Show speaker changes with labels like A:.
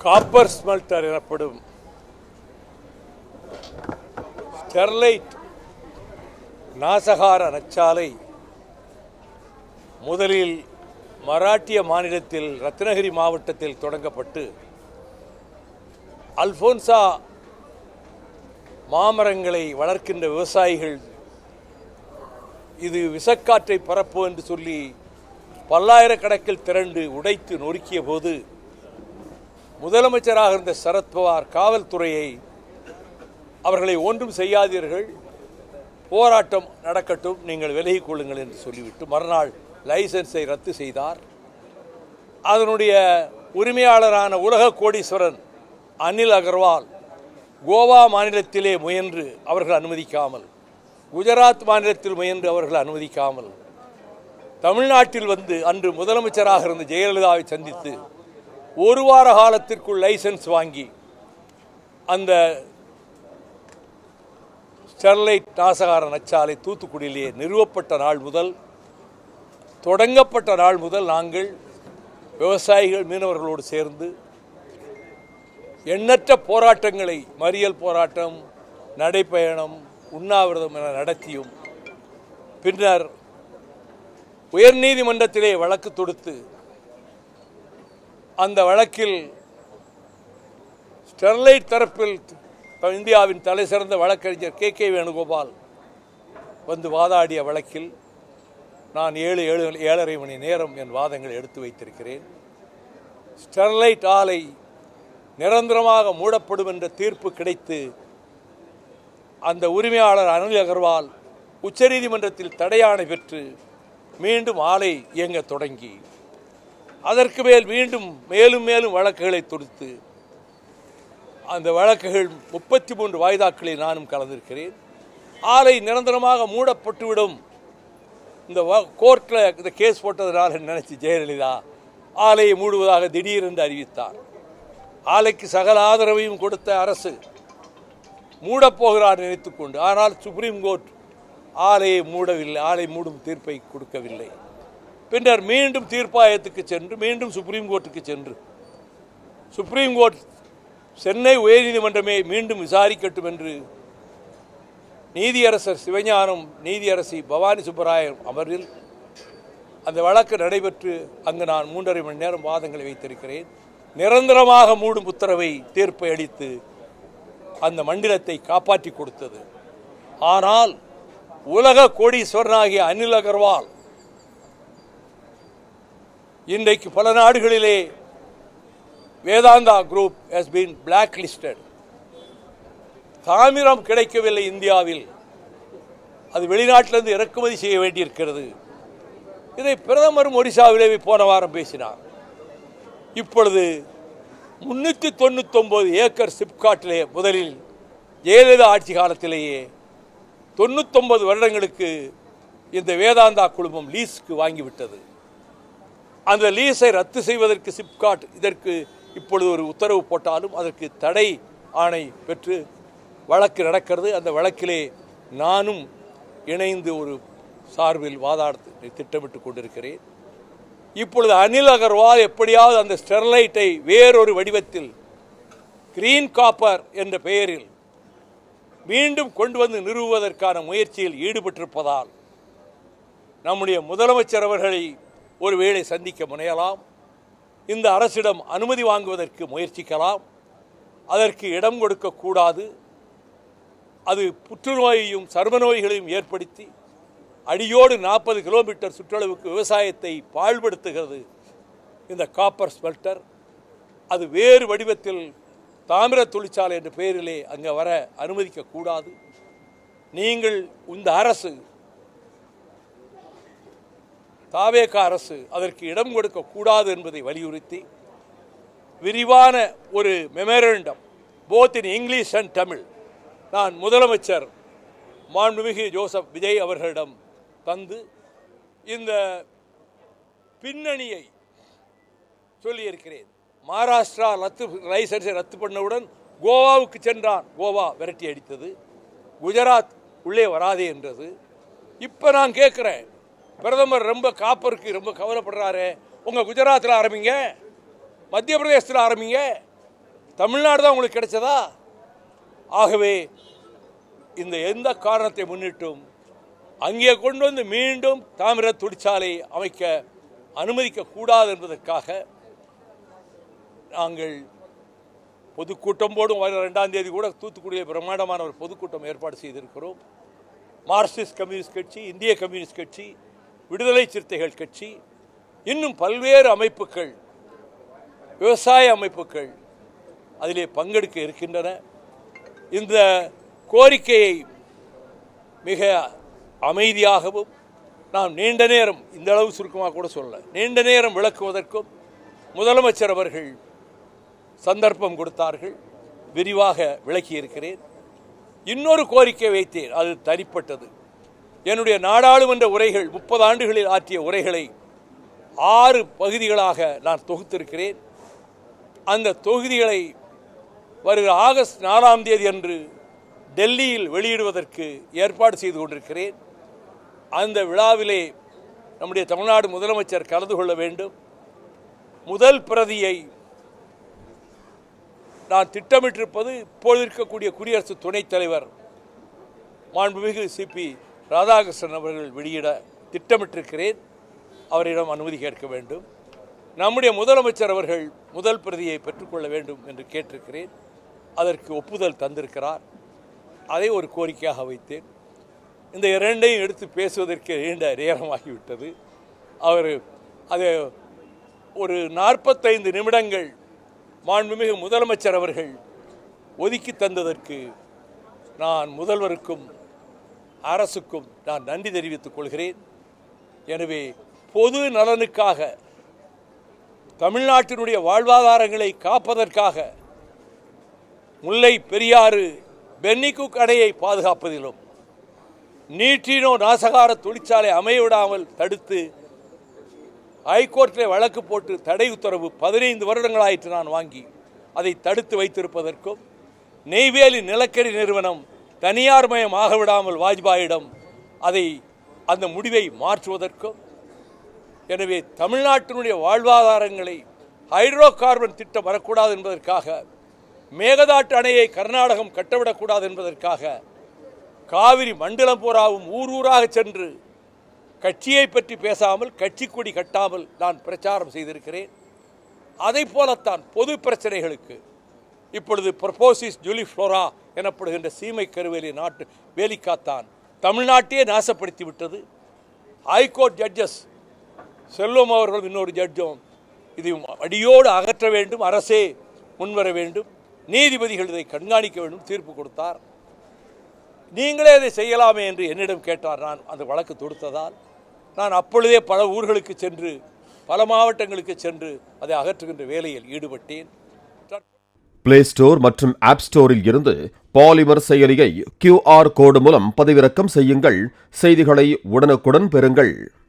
A: Copper smelter எனப்படும் Sterlite நாசகார நச்சாலை முதலில் மராட்டிய மாநிலத்தில் ரத்னகிரி மாவட்டத்தில் தொடங்கப்பட்டு அல்போன்சா மாமரங்களை வளர்க்கின்ற விவசாயிகள் இது விஷக்காற்றை பரப்பும் என்று சொல்லி பல்லாயிரக்கணக்கில் திரண்டு உடைத்து நொறுக்கிய போது முதலமைச்சராக இருந்த சரத்பவார் காவல்துறையை அவர்களை ஒன்றும் செய்யாதீர்கள், போராட்டம் நடக்கட்டும், நீங்கள் விலகிக் கொள்ளுங்கள் என்று சொல்லிவிட்டு மறுநாள் லைசன்ஸை ரத்து செய்தார். அதனுடைய உரிமையாளரான உலக கோடீஸ்வரன் அனில் அகர்வால் கோவா மாநிலத்திலே முயன்று அவர்கள் அனுமதிக்காமல், குஜராத் மாநிலத்தில் முயன்று அவர்கள் அனுமதிக்காமல், தமிழ்நாட்டில் வந்து அன்று முதலமைச்சராக இருந்த ஜெயலலிதாவை சந்தித்து ஒரு வார காலத்திற்குள் லைசன்ஸ் வாங்கி அந்த ஸ்டெர்லைட் நாசகார நச்சாலை தூத்துக்குடியிலே நிறுவப்பட்ட நாள் முதல், தொடங்கப்பட்ட நாள் முதல் நாங்கள் விவசாயிகள் மீனவர்களோடு சேர்ந்து எண்ணற்ற போராட்டங்களை, மறியல் போராட்டம், நடைப்பயணம், உண்ணாவிரதம் என நடத்தியும் பின்னர் உயர்நீதிமன்றத்திலே வழக்கு தொடுத்து அந்த வழக்கில் ஸ்டெர்லைட் தரப்பில் இந்தியாவின் தலை சிறந்த வழக்கறிஞர் கே வேணுகோபால் வந்து வாதாடிய வழக்கில் நான் 7-7.5 மணி நேரம் என் வாதங்களை எடுத்து வைத்திருக்கிறேன். ஸ்டெர்லைட் ஆலை நிரந்தரமாக மூடப்படும் என்ற தீர்ப்பு கிடைத்து அந்த உரிமையாளர் அனில் அகர்வால் உச்சநீதிமன்றத்தில் தடையாணை பெற்று மீண்டும் ஆலை இயங்க தொடங்கி அதற்கு மேல் மீண்டும் மேலும் மேலும் வழக்குகளை தொடுத்து அந்த வழக்குகள் 33 வாய்தாக்களில் நானும் கலந்திருக்கிறேன். ஆலை நிரந்தரமாக மூடப்பட்டுவிடும், இந்த கோர்ட்டில் இந்த கேஸ் போட்டதனால் நினைச்சு ஜெயலலிதா ஆலையை மூடுவதாக திடீரென்று அறிவித்தார். ஆலைக்கு சகல ஆதரவையும் கொடுத்த அரசு மூடப்போகிறார் நினைத்துக்கொண்டு, ஆனால் சுப்ரீம் கோர்ட் ஆலையை மூடவில்லை, ஆலை மூடும் தீர்ப்பை கொடுக்கவில்லை. பின்னர் மீண்டும் தீர்ப்பாயத்துக்கு சென்று மீண்டும் சுப்ரீம் கோர்ட்டுக்கு சென்று சுப்ரீம் கோர்ட் சென்னை உயர்நீதிமன்றமே மீண்டும் விசாரிக்கட்டும் என்று நீதியரசர் சிவஞானம், நீதியரசி பவானி சுப்பராயன் அமர்வில் அந்த வழக்கு நடைபெற்று அங்கு நான் 3.5 மணி நேரம் வாதங்களை வைத்திருக்கிறேன். நிரந்தரமாக மூடும் உத்தரவை தீர்ப்பை அளித்து அந்த மண்டலத்தை காப்பாற்றி கொடுத்தது. ஆனால் உலக கோடீஸ்வரனாகிய அனில் அகர்வால் இன்றைக்கு பல நாடுகளிலே Vedanta group has been blacklisted. தாமிரம் கிடைக்கவில்லை இந்தியாவில், அது வெளிநாட்டிலிருந்து இறக்குமதி செய்ய வேண்டியிருக்கிறது. இதை பிரதமரும் ஒரிசாவிலே போன வாரம் பேசினார். இப்பொழுது 399 ஏக்கர் சிப்காட்டிலே முதலில் ஜெயலலிதா ஆட்சி காலத்திலேயே 99 வருடங்களுக்கு இந்த வேதாந்தா குழுமம் லீஸுக்கு வாங்கிவிட்டது. அந்த லீஸை ரத்து செய்வதற்கு சிப்காட் இதற்கு இப்பொழுது ஒரு உத்தரவு போட்டாலும் அதற்கு தடை ஆணை பெற்று வழக்கு நடக்கிறது. அந்த வழக்கிலே நானும் இணைந்து ஒரு சார்பில் வாதாட திட்டமிட்டு கொண்டிருக்கிறேன். இப்பொழுது அனில் அகர்வால் எப்படியாவது அந்த ஸ்டெர்லைட்டை வேறொரு வடிவத்தில் கிரீன் காப்பர் என்ற பெயரில் மீண்டும் கொண்டு வந்து நிறுவுவதற்கான முயற்சியில் ஈடுபட்டிருப்பதால் நம்முடைய முதலமைச்சர் அவர்களை ஒருவேளை சந்திக்க முனையலாம், இந்த அரசிடம் அனுமதி வாங்குவதற்கு முயற்சிக்கலாம். அதற்கு இடம் கொடுக்கக்கூடாது. அது புற்றுநோயையும் சர்ம நோய்களையும் ஏற்படுத்தி அடியோடு 40 கிலோமீட்டர் சுற்றளவுக்கு விவசாயத்தை பாழ்படுத்துகிறது இந்த காப்பர் ஸ்மெல்டர். அது வேறு வடிவத்தில் தாமிர தொழிற்சாலை என்ற பெயரிலே அங்கே வர அனுமதிக்கக்கூடாது. நீங்கள் இந்த அரசு, தாவேக அரசு அதற்கு இடம் கொடுக்கக்கூடாது என்பதை வலியுறுத்தி விரிவான ஒரு memorandum both in English and Tamil நான் முதலமைச்சர் மாண்புமிகு ஜோசப் விஜய் அவர்களிடம் தந்து இந்த பின்னணியை சொல்லியிருக்கிறேன். மகாராஷ்டிரா லைசன்ஸை ரத்து பண்ணவுடன் கோவாவுக்கு சென்றான், கோவா விரட்டி அடித்தது. குஜராத் உள்ளே வராதே என்றது. இப்போ நான் கேட்குறேன், பிரதமர் ரொம்ப காப்பருக்கு ரொம்ப கவலைப்படுறாரு, உங்கள் குஜராத்தில் ஆரம்பிங்க, மத்திய பிரதேசத்தில் ஆரம்பிங்க, தமிழ்நாடு தான் உங்களுக்கு கிடைச்சதா? ஆகவே இந்த எந்த காரணத்தை முன்னிட்டும் அங்கே கொண்டு வந்து மீண்டும் தாமிர தொழிற்சாலை அமைக்க அனுமதிக்க கூடாது என்பதற்காக நாங்கள் பொதுக்கூட்டம் போடும். வர 2ஆம் தேதி கூட தூத்துக்குடியில் பிரம்மாண்டமான ஒரு பொதுக்கூட்டம் ஏற்பாடு செய்திருக்கிறோம். மார்க்சிஸ்ட் கம்யூனிஸ்ட் கட்சி, இந்திய கம்யூனிஸ்ட் கட்சி, விடுதலை சிறுத்தைகள் கட்சி, இன்னும் பல்வேறு அமைப்புகள், விவசாய அமைப்புகள் அதிலே பங்கெடுக்க இருக்கின்றன. இந்த கோரிக்கையை மிக அமைதியாகவும் நாம் நீண்ட நேரம், இந்த அளவு சுருக்கமாக கூட சொல்ல, நீண்ட நேரம் விளக்குவதற்கும் முதலமைச்சர் அவர்கள் சந்தர்ப்பம் கொடுத்தார்கள். விரிவாக விளக்கியிருக்கிறேன். இன்னொரு கோரிக்கை வைத்தேன், அது தனிப்பட்டது. என்னுடைய நாடாளுமன்ற உரைகள், 30 ஆண்டுகளில் ஆற்றிய உரைகளை 6 பகுதிகளாக நான் தொகுத்திருக்கிறேன். அந்த தொகுதிகளை வருகிற ஆகஸ்ட் 4ஆம் தேதி அன்று டெல்லியில் வெளியிடுவதற்கு ஏற்பாடு செய்து கொண்டிருக்கிறேன். அந்த விழாவிலே நம்முடைய தமிழ்நாடு முதலமைச்சர் கலந்து கொள்ள வேண்டும். முதல் பிரதியை நான் திட்டமிட்டிருப்பது இப்பொழுது இருக்கக்கூடிய குடியரசு துணைத் தலைவர் மாண்புமிகு சிபி ராதாகிருஷ்ணன் அவர்கள் வெளியிட திட்டமிட்டிருக்கிறேன். அவரிடம் அனுமதி கேட்க வேண்டும். நம்முடைய முதலமைச்சர் அவர்கள் முதல் பிரதியை பெற்றுக்கொள்ள வேண்டும் என்று கேட்டிருக்கிறேன். அதற்கு ஒப்புதல் தந்திருக்கிறார். அதை ஒரு கோரிக்கையாக வைத்தேன். இந்த இரண்டையும் எடுத்து பேசுவதற்கு நீண்ட நேரமாகிவிட்டது. அவர் அதை ஒரு 45 நிமிடங்கள் மாண்புமிகு முதலமைச்சர் அவர்கள் ஒதுக்கி தந்ததற்கு நான் முதல்வருக்கும் அரசுக்கும் நான் நன்றி தெரிவித்துக் கொள்கிறேன். எனவே பொது நலனுக்காக, தமிழ்நாட்டினுடைய வாழ்வாதாரங்களை காப்பதற்காக முல்லை பெரியாறு பென்னிகுக் அணையை பாதுகாப்பதிலும், நீட்டினோ நாசகார தொழிற்சாலை அமையவிடாமல் தடுத்து ஹைகோர்ட்டில் வழக்கு போட்டு தடை உத்தரவு 15 வருடங்களாயிற்று நான் வாங்கி அதை தடுத்து வைத்திருப்பதற்கும், நெய்வேலி நிலக்கரி நிறுவனம் தனியார் மயம் ஆகவிடாமல் வாஜ்பாயிடம் அந்த முடிவை மாற்றுவதற்கும், எனவே தமிழ்நாட்டினுடைய வாழ்வாதாரங்களை ஹைட்ரோ கார்பன் திட்டம் வரக்கூடாது என்பதற்காக, மேகதாட்டு அணையை கர்நாடகம் கட்டவிடக்கூடாது என்பதற்காக காவிரி மண்டலம் பூராவும் ஊர் ஊராக சென்று கட்சியை பற்றி பேசாமல், கட்சி கொடி கட்டாமல் நான் பிரச்சாரம் செய்திருக்கிறேன். அதை போலத்தான் பொது பிரச்சனைகளுக்கு இப்பொழுது ப்ரொபோசிஸ் ஜூலிஃப்ளோரா எனப்படுகின்ற சீமை கருவேலி நாட்டு வேலிக்காத்தான் தமிழ்நாட்டையே நாசப்படுத்தி விட்டது. ஹைகோர்ட் ஜட்ஜஸ் செல்வம் அவர்கள், இன்னொரு ஜட்ஜும் இது அடியோடு அகற்ற வேண்டும், அரசே முன்வர வேண்டும், நீதிபதிகள் இதை கண்காணிக்க வேண்டும் தீர்ப்பு கொடுத்தார். நீங்களே அதை செய்யலாமே என்று என்னிடம் கேட்டார். நான் அந்த வழக்கு தொடுத்ததால் நான் அப்பொழுதே பல ஊர்களுக்கு சென்று, பல மாவட்டங்களுக்கு சென்று அதை அகற்றுகின்ற வேலையில் ஈடுபட்டேன்.
B: பிளே ஸ்டோர் மற்றும் ஆப் ஸ்டோரில் இருந்து பாலிமர் செயலியை QR கோடு மூலம் பதிவிறக்கம் செய்யுங்கள். செய்திகளை உடனுக்குடன் பெறுங்கள்.